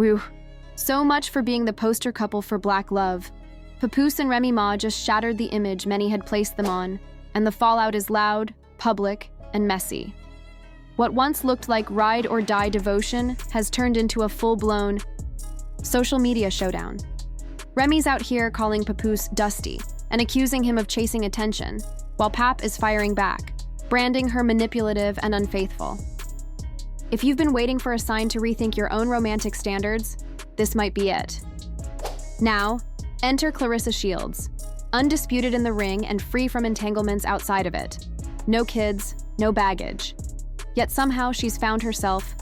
Whew. So much for being the poster couple for black love. Papoose and Remy Ma just shattered the image many had placed them on, and the fallout is loud, public, and messy. What once looked like ride or die devotion has turned into a full-blown social media showdown. Remy's out here calling Papoose dusty and accusing him of chasing attention, while Pap is firing back, branding her manipulative and unfaithful. If you've been waiting for a sign to rethink your own romantic standards, this might be it. Now, enter Clarissa Shields, undisputed in the ring and free from entanglements outside of it. No kids, no baggage. Yet somehow she's found herself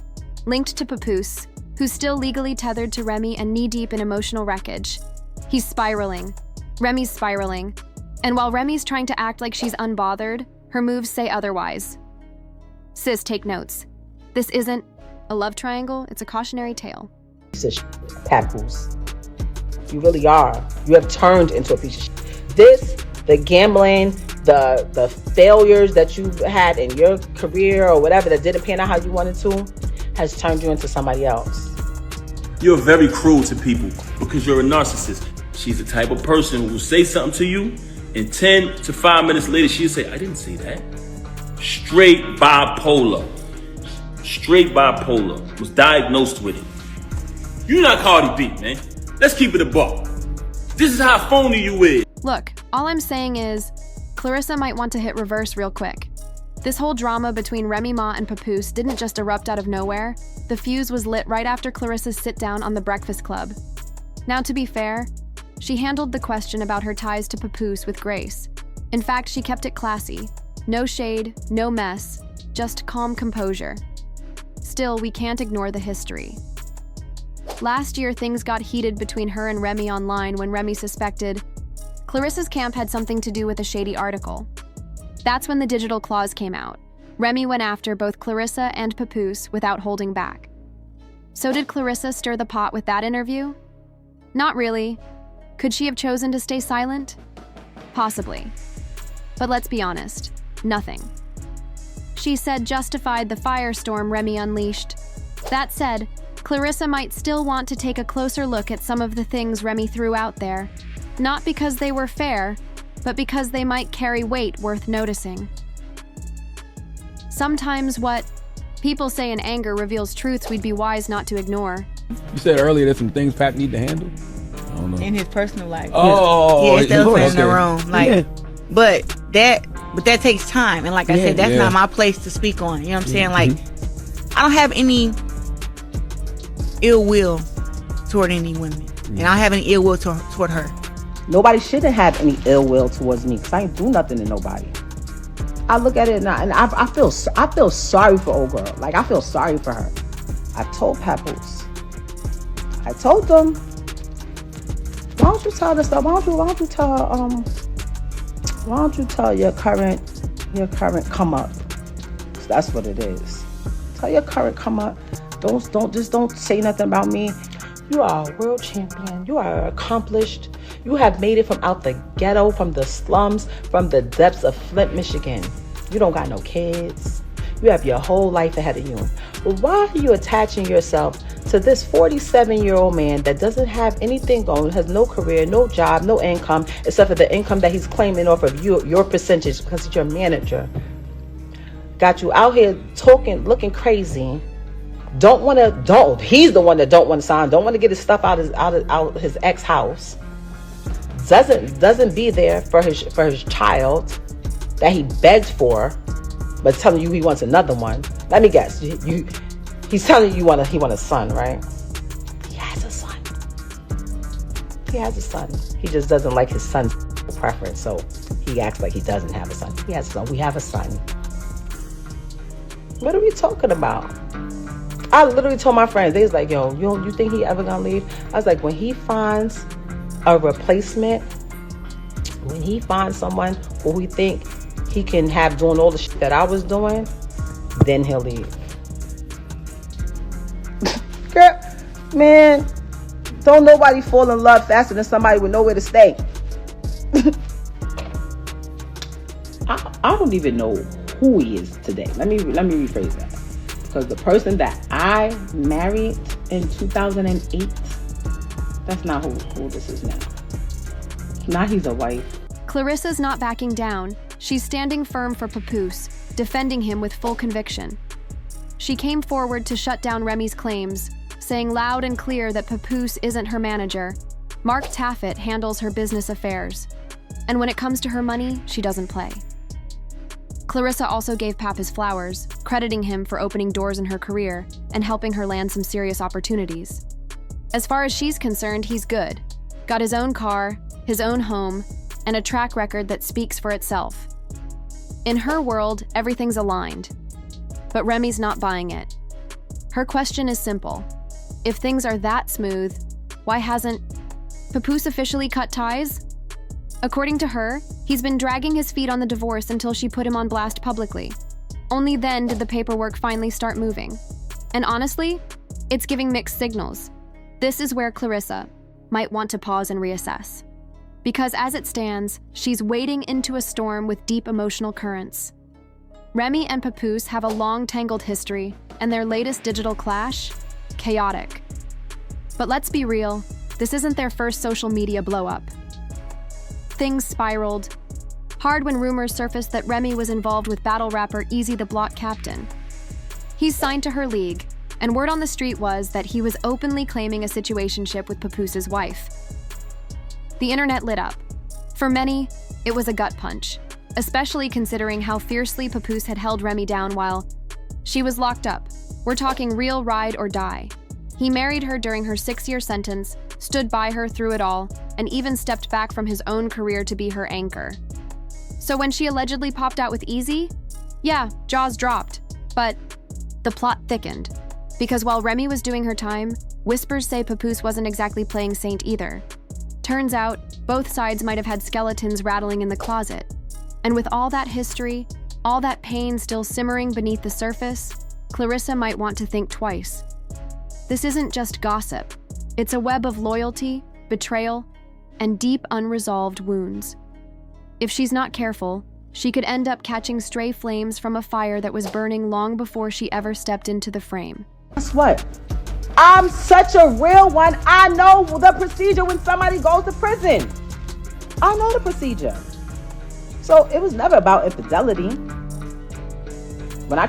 linked to Papoose, who's still legally tethered to Remy and knee-deep in emotional wreckage. He's spiraling. Remy's spiraling. And while Remy's trying to act like she's unbothered, her moves say otherwise. Sis, take notes. This isn't a love triangle, it's a cautionary tale. Piece of shit, Papoose. You really are. You have turned into a piece of shit. This, the gambling, the failures that you had in your career or whatever that didn't pan out how you wanted to, has turned you into somebody else. You're very cruel to people because you're a narcissist. She's the type of person who will say something to you, and 10 to 5 minutes later, she'll say, I didn't say that. Straight bipolar. Straight bipolar. Was diagnosed with it. You're not Cardi B, man. Let's keep it a buck. This is how phony you is. Look, all I'm saying is, Clarissa might want to hit reverse real quick. This whole drama between Remy Ma and Papoose didn't just erupt out of nowhere. The fuse was lit right after Clarissa's sit-down on The Breakfast Club. Now, to be fair, she handled the question about her ties to Papoose with grace. In fact, she kept it classy. No shade, no mess, just calm composure. Still, we can't ignore the history. Last year, things got heated between her and Remy online when Remy suspected Clarissa's camp had something to do with a shady article. That's when the digital claws came out. Remy went after both Clarissa and Papoose without holding back. So did Clarissa stir the pot with that interview? Not really. Could she have chosen to stay silent? Possibly. But let's be honest, nothing. She said justified the firestorm Remy unleashed. That said, Clarissa might still want to take a closer look at some of the things Remy threw out there. Not because they were fair, but because they might carry weight worth noticing. Sometimes what people say in anger reveals truths we'd be wise not to ignore. You said earlier there's some things Pap need to handle? I don't know. In his personal life. Oh, yeah, it's the elephant in the room. Like, yeah. but that takes time, and like I said, that's not my place to speak on. You know what I'm saying? Like, I don't have any ill will toward any women, and I don't have any ill will toward her. Nobody shouldn't have any ill will towards me because I ain't do nothing to nobody. I look at it and I feel sorry for old girl. Like, I feel sorry for her. I told Papoose. I told them, why don't you tell this stuff? Why don't you tell your current come up? So that's what it is. Tell your current come up. Don't say nothing about me. You are a world champion. You are accomplished. You have made it from out the ghetto, from the slums, from the depths of Flint, Michigan. You don't got no kids. You have your whole life ahead of you. But why are you attaching yourself to this 47-year-old man that doesn't have anything going, has no career, no job, no income, except for the income that he's claiming off of your percentage because he's your manager? Got you out here talking, looking crazy. He's the one that don't want to sign, don't want to get his stuff out of his ex house. Doesn't be there for his child that he begged for, but telling you he wants another one. Let me guess. He's telling you he want a son, right? He has a son. He has a son. He just doesn't like his son's preference, so he acts like he doesn't have a son. He has a son. We have a son. What are we talking about? I literally told my friends, they was like, yo, you think he ever gonna leave? I was like, when he finds a replacement, when he finds someone who we think he can have doing all the shit that I was doing, then he'll leave. Girl, man, don't nobody fall in love faster than somebody with nowhere to stay. I don't even know who he is today. Let me rephrase that. Because the person that I married in 2008. That's not who this is now. Now he's a wife. Clarissa's not backing down. She's standing firm for Papoose, defending him with full conviction. She came forward to shut down Remy's claims, saying loud and clear that Papoose isn't her manager. Mark Taffet handles her business affairs. And when it comes to her money, she doesn't play. Clarissa also gave Pap his flowers, crediting him for opening doors in her career and helping her land some serious opportunities. As far as she's concerned, he's good. Got his own car, his own home, and a track record that speaks for itself. In her world, everything's aligned. But Remy's not buying it. Her question is simple. If things are that smooth, why hasn't Papoose officially cut ties? According to her, he's been dragging his feet on the divorce until she put him on blast publicly. Only then did the paperwork finally start moving. And honestly, it's giving mixed signals. This is where Clarissa might want to pause and reassess. Because as it stands, she's wading into a storm with deep emotional currents. Remy and Papoose have a long tangled history, and their latest digital clash? Chaotic. But let's be real, this isn't their first social media blow-up. Things spiraled hard when rumors surfaced that Remy was involved with battle rapper Eazy The Block Captain. He's signed to her league, and word on the street was that he was openly claiming a situationship with Papoose's wife. The internet lit up. For many, it was a gut punch, especially considering how fiercely Papoose had held Remy down while she was locked up. We're talking real ride or die. He married her during her 6-year sentence, stood by her through it all, and even stepped back from his own career to be her anchor. So when she allegedly popped out with Eazy, yeah, jaws dropped. But the plot thickened. Because while Remy was doing her time, whispers say Papoose wasn't exactly playing saint either. Turns out, both sides might have had skeletons rattling in the closet. And with all that history, all that pain still simmering beneath the surface, Clarissa might want to think twice. This isn't just gossip. It's a web of loyalty, betrayal, and deep unresolved wounds. If she's not careful, she could end up catching stray flames from a fire that was burning long before she ever stepped into the frame. Guess what? I'm such a real one. I know the procedure when somebody goes to prison. I know the procedure. So it was never about infidelity. When I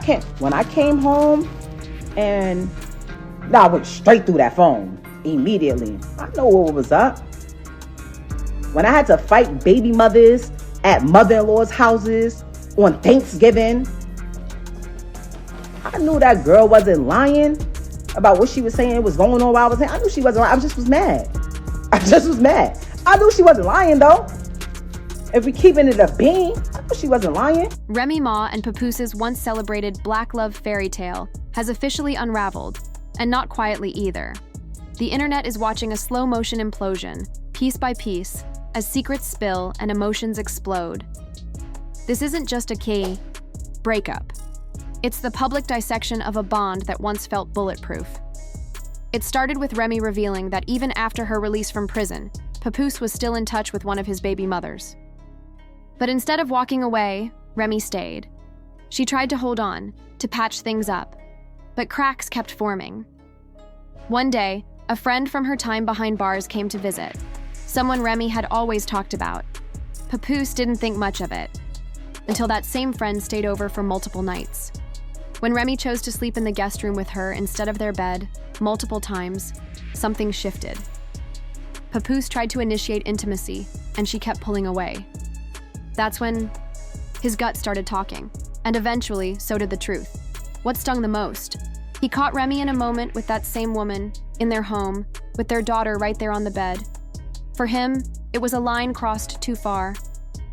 came home and I went straight through that phone immediately. I know what was up. When I had to fight baby mothers at mother-in-law's houses on Thanksgiving, I knew that girl wasn't lying about what she was saying was going on while I was saying. I knew she wasn't lying. I just was mad. I knew she wasn't lying though. If we keeping it a bean, I knew she wasn't lying. Remy Ma and Papoose's once celebrated black love fairy tale has officially unraveled, and not quietly either. The internet is watching a slow motion implosion, piece by piece, as secrets spill and emotions explode. This isn't just a breakup. It's the public dissection of a bond that once felt bulletproof. It started with Remy revealing that even after her release from prison, Papoose was still in touch with one of his baby mothers. But instead of walking away, Remy stayed. She tried to hold on, to patch things up, but cracks kept forming. One day, a friend from her time behind bars came to visit, someone Remy had always talked about. Papoose didn't think much of it, until that same friend stayed over for multiple nights. When Remy chose to sleep in the guest room with her instead of their bed, multiple times, something shifted. Papoose tried to initiate intimacy, and she kept pulling away. That's when his gut started talking, and eventually, so did the truth. What stung the most? He caught Remy in a moment with that same woman, in their home, with their daughter right there on the bed. For him, it was a line crossed too far.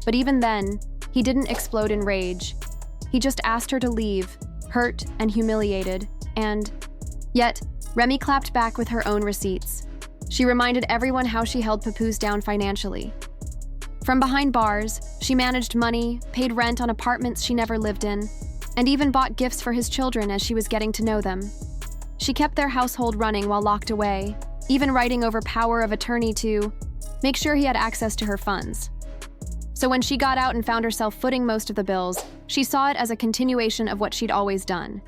But even then, he didn't explode in rage. He just asked her to leave, hurt and humiliated, and yet, Remy clapped back with her own receipts. She reminded everyone how she held Papoose down financially. From behind bars, she managed money, paid rent on apartments she never lived in, and even bought gifts for his children as she was getting to know them. She kept their household running while locked away, even writing over power of attorney to make sure he had access to her funds. So when she got out and found herself footing most of the bills, she saw it as a continuation of what she'd always done.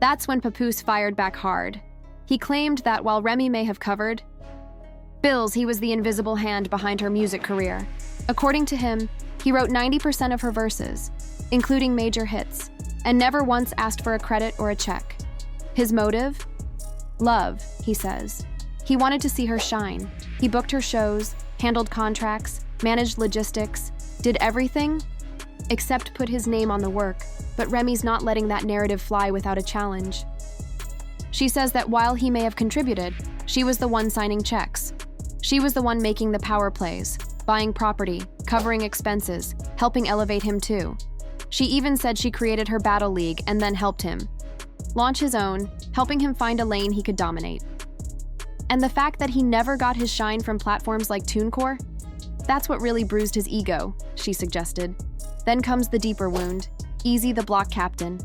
That's when Papoose fired back hard. He claimed that while Remy may have covered bills, he was the invisible hand behind her music career. According to him, he wrote 90% of her verses, including major hits, and never once asked for a credit or a check. His motive? Love, he says. He wanted to see her shine. He booked her shows, handled contracts, managed logistics, did everything except put his name on the work, but Remy's not letting that narrative fly without a challenge. She says that while he may have contributed, she was the one signing checks. She was the one making the power plays, buying property, covering expenses, helping elevate him too. She even said she created her battle league and then helped him launch his own, helping him find a lane he could dominate. And the fact that he never got his shine from platforms like TuneCore? That's what really bruised his ego, she suggested. Then comes the deeper wound, Eazy The Block Captain.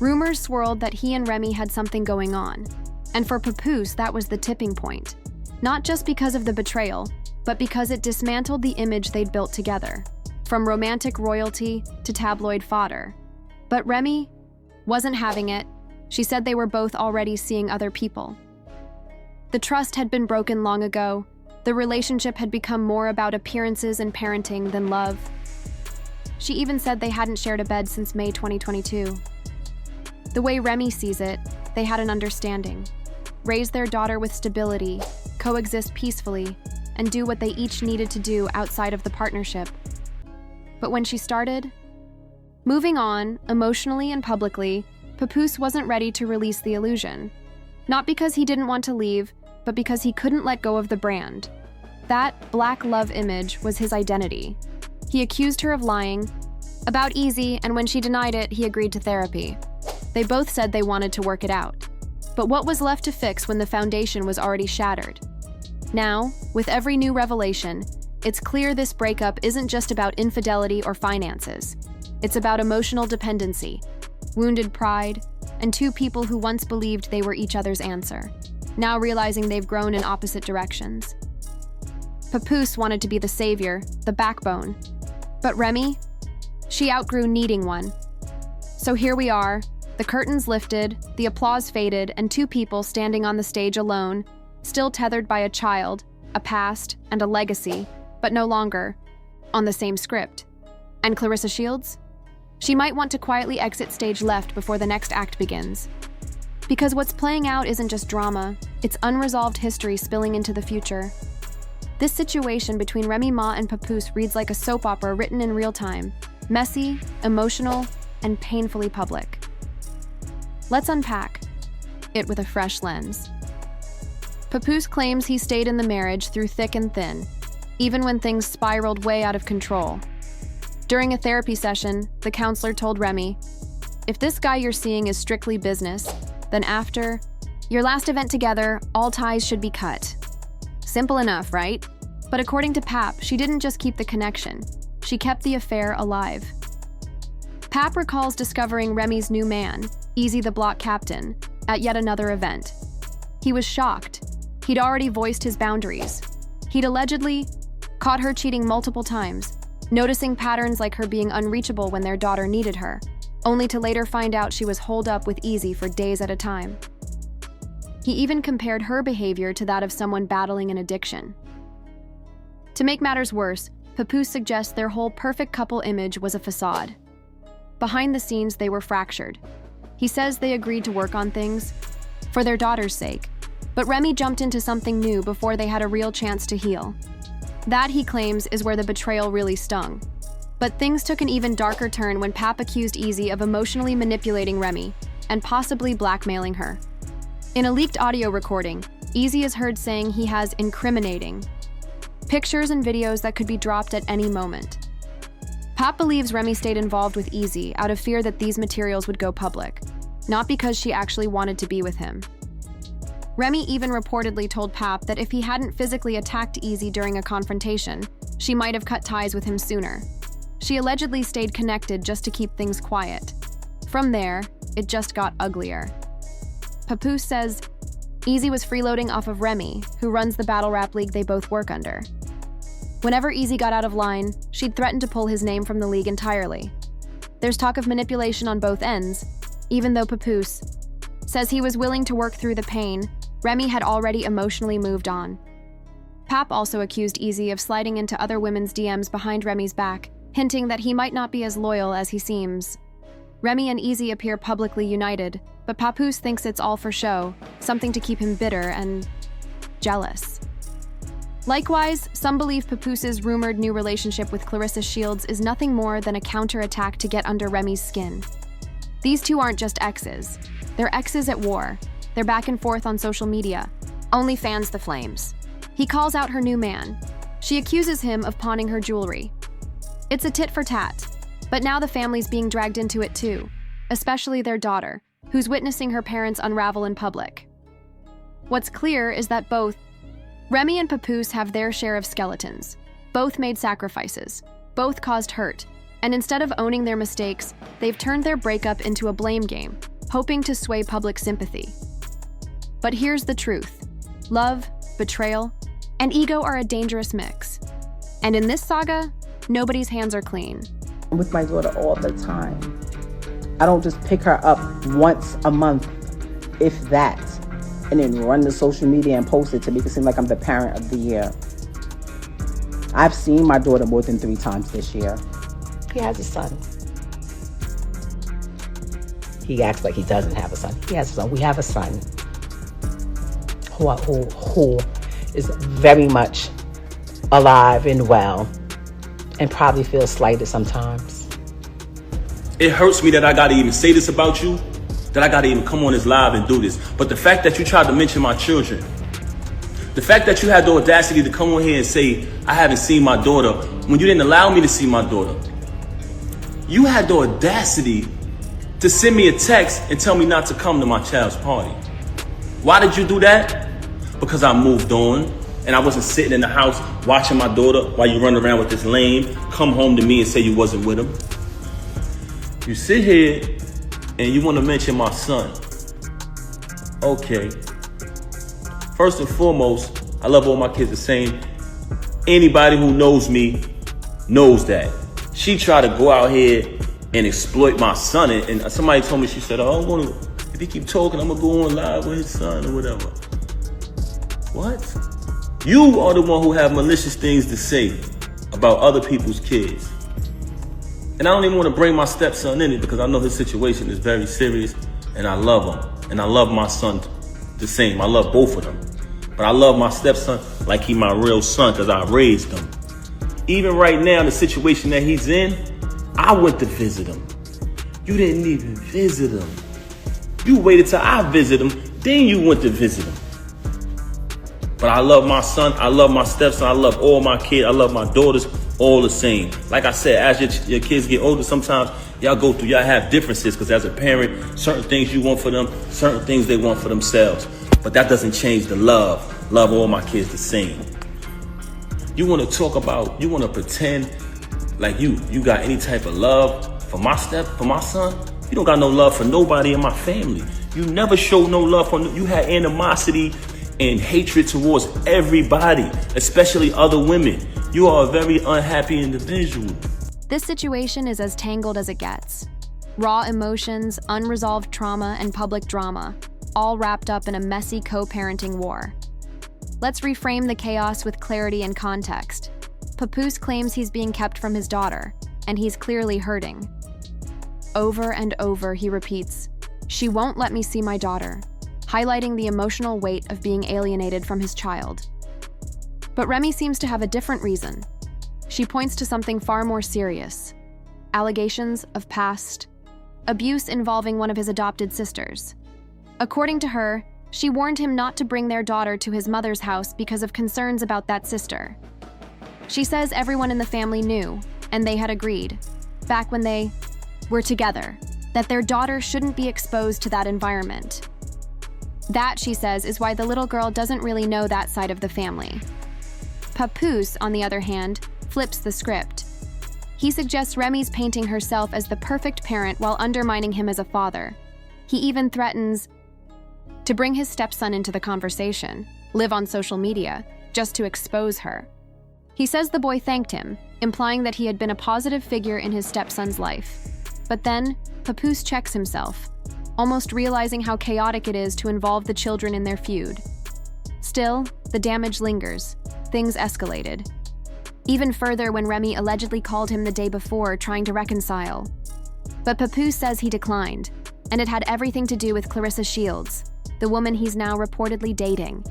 Rumors swirled that he and Remy had something going on, and for Papoose, that was the tipping point. Not just because of the betrayal, but because it dismantled the image they'd built together, from romantic royalty to tabloid fodder. But Remy wasn't having it. She said they were both already seeing other people. The trust had been broken long ago. The relationship had become more about appearances and parenting than love. She even said they hadn't shared a bed since May 2022. The way Remy sees it, they had an understanding. Raise their daughter with stability, coexist peacefully, and do what they each needed to do outside of the partnership. But when she started moving on, emotionally and publicly, Papoose wasn't ready to release the illusion. Not because he didn't want to leave, but because he couldn't let go of the brand. That black love image was his identity. He accused her of lying about Eazy, and when she denied it, he agreed to therapy. They both said they wanted to work it out. But what was left to fix when the foundation was already shattered? Now, with every new revelation, it's clear this breakup isn't just about infidelity or finances. It's about emotional dependency, wounded pride, and two people who once believed they were each other's answer, now realizing they've grown in opposite directions. Papoose wanted to be the savior, the backbone. But Remy? She outgrew needing one. So here we are, the curtains lifted, the applause faded, and two people standing on the stage alone, still tethered by a child, a past, and a legacy, but no longer on the same script. And Clarissa Shields? She might want to quietly exit stage left before the next act begins. Because what's playing out isn't just drama, it's unresolved history spilling into the future. This situation between Remy Ma and Papoose reads like a soap opera written in real time, messy, emotional, and painfully public. Let's unpack it with a fresh lens. Papoose claims he stayed in the marriage through thick and thin, even when things spiraled way out of control. During a therapy session, the counselor told Remy, "If this guy you're seeing is strictly business, then after your last event together, all ties should be cut." Simple enough, right? But according to Pap, she didn't just keep the connection, she kept the affair alive. Pap recalls discovering Remy's new man, Eazy The Block Captain, at yet another event. He was shocked. He'd already voiced his boundaries. He'd allegedly caught her cheating multiple times, noticing patterns like her being unreachable when their daughter needed her, only to later find out she was holed up with Eazy for days at a time. He even compared her behavior to that of someone battling an addiction. To make matters worse, Papoose suggests their whole perfect couple image was a facade. Behind the scenes, they were fractured. He says they agreed to work on things for their daughter's sake, but Remy jumped into something new before they had a real chance to heal. That, he claims, is where the betrayal really stung. But things took an even darker turn when Pap accused Eazy of emotionally manipulating Remy and possibly blackmailing her. In a leaked audio recording, Eazy is heard saying he has incriminating pictures and videos that could be dropped at any moment. Pap believes Remy stayed involved with Eazy out of fear that these materials would go public, not because she actually wanted to be with him. Remy even reportedly told Pap that if he hadn't physically attacked Eazy during a confrontation, she might have cut ties with him sooner. She allegedly stayed connected just to keep things quiet. From there, it just got uglier. Papoose says Eazy was freeloading off of Remy, who runs the battle rap league they both work under. Whenever Eazy got out of line, she'd threatened to pull his name from the league entirely. There's talk of manipulation on both ends, even though Papoose says he was willing to work through the pain. Remy had already emotionally moved on. Pap also accused Eazy of sliding into other women's DMs behind Remy's back, hinting that he might not be as loyal as he seems. Remy and Eazy appear publicly united, but Papoose thinks it's all for show, something to keep him bitter and jealous. Likewise, some believe Papoose's rumored new relationship with Clarissa Shields is nothing more than a counterattack to get under Remy's skin. These two aren't just exes. They're exes at war. They're back and forth on social media. Only fans the flames. He calls out her new man. She accuses him of pawning her jewelry. It's a tit for tat, but now the family's being dragged into it too, especially their daughter, who's witnessing her parents unravel in public. What's clear is that both Remy and Papoose have their share of skeletons. Both made sacrifices. Both caused hurt. And instead of owning their mistakes, they've turned their breakup into a blame game, hoping to sway public sympathy. But here's the truth. Love, betrayal, and ego are a dangerous mix. And in this saga, nobody's hands are clean. I'm with my daughter all the time. I don't just pick her up once a month, if that, and then run to social media and post it to make it seem like I'm the parent of the year. I've seen my daughter more than 3 times this year. He has a son. He acts like he doesn't have a son. He has a son. We have a son who is very much alive and well and probably feels slighted sometimes. It hurts me that I gotta even say this about you, that I gotta even come on this live and do this. But the fact that you tried to mention my children, the fact that you had the audacity to come on here and say, I haven't seen my daughter, when you didn't allow me to see my daughter. You had the audacity to send me a text and tell me not to come to my child's party. Why did you do that? Because I moved on and I wasn't sitting in the house watching my daughter while you run around with this lame, come home to me and say you wasn't with him. You sit here and you want to mention my son. Okay. First and foremost, I love all my kids the same. Anybody who knows me knows that. She tried to go out here and exploit my son. And somebody told me, she said, oh, if he keep talking, I'm going to go on live with his son or whatever. What? You are the one who have malicious things to say about other people's kids. And I don't even want to bring my stepson in it because I know his situation is very serious and I love him. And I love my son the same. I love both of them. But I love my stepson like he my real son because I raised him. Even right now, the situation that he's in, I went to visit him. You didn't even visit him. You waited till I visit him, then you went to visit him. But I love my son, I love my stepson, I love all my kids, I love my daughters, all the same. Like I said, as your kids get older, sometimes y'all have differences because as a parent, certain things you want for them, certain things they want for themselves. But that doesn't change the love. Love all my kids the same. You want to talk about, you want to pretend like you got any type of love for my son? You don't got no love for nobody in my family. You never showed no love for, you had animosity and hatred towards everybody, especially other women. You are a very unhappy individual. This situation is as tangled as it gets. Raw emotions, unresolved trauma, and public drama, all wrapped up in a messy co-parenting war. Let's reframe the chaos with clarity and context. Papoose claims he's being kept from his daughter, and he's clearly hurting. Over and over, he repeats, "She won't let me see my daughter," highlighting the emotional weight of being alienated from his child. But Remy seems to have a different reason. She points to something far more serious: allegations of past abuse involving one of his adopted sisters. According to her, she warned him not to bring their daughter to his mother's house because of concerns about that sister. She says everyone in the family knew, and they had agreed, back when they were together, that their daughter shouldn't be exposed to that environment. That, she says, is why the little girl doesn't really know that side of the family. Papoose, on the other hand, flips the script. He suggests Remy's painting herself as the perfect parent while undermining him as a father. He even threatens to bring his stepson into the conversation, live on social media, just to expose her. He says the boy thanked him, implying that he had been a positive figure in his stepson's life. But then, Papoose checks himself. almost realizing how chaotic it is to involve the children in their feud. Still, the damage lingers. Things escalated. Even further when Remy allegedly called him the day before trying to reconcile. But Papoose says he declined, and it had everything to do with Clarissa Shields, the woman he's now reportedly dating.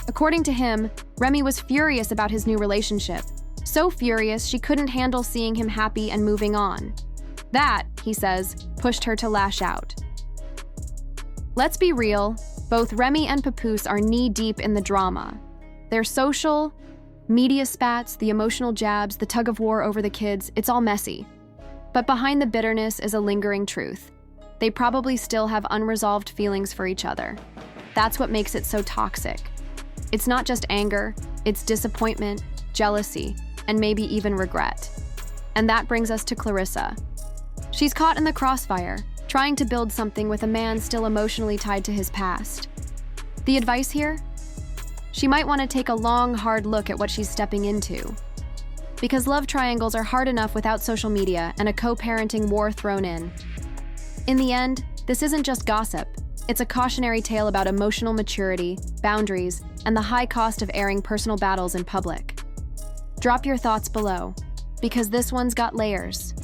According to him, Remy was furious about his new relationship. So furious she couldn't handle seeing him happy and moving on. That, he says, pushed her to lash out. Let's be real, both Remy and Papoose are knee-deep in the drama. Their social, media spats, the emotional jabs, the tug-of-war over the kids, it's all messy. But behind the bitterness is a lingering truth. They probably still have unresolved feelings for each other. That's what makes it so toxic. It's not just anger, it's disappointment, jealousy, and maybe even regret. And that brings us to Clarissa. She's caught in the crossfire, trying to build something with a man still emotionally tied to his past. The advice here? She might want to take a long, hard look at what she's stepping into. Because love triangles are hard enough without social media and a co-parenting war thrown in. In the end, this isn't just gossip. It's a cautionary tale about emotional maturity, boundaries, and the high cost of airing personal battles in public. Drop your thoughts below, because this one's got layers.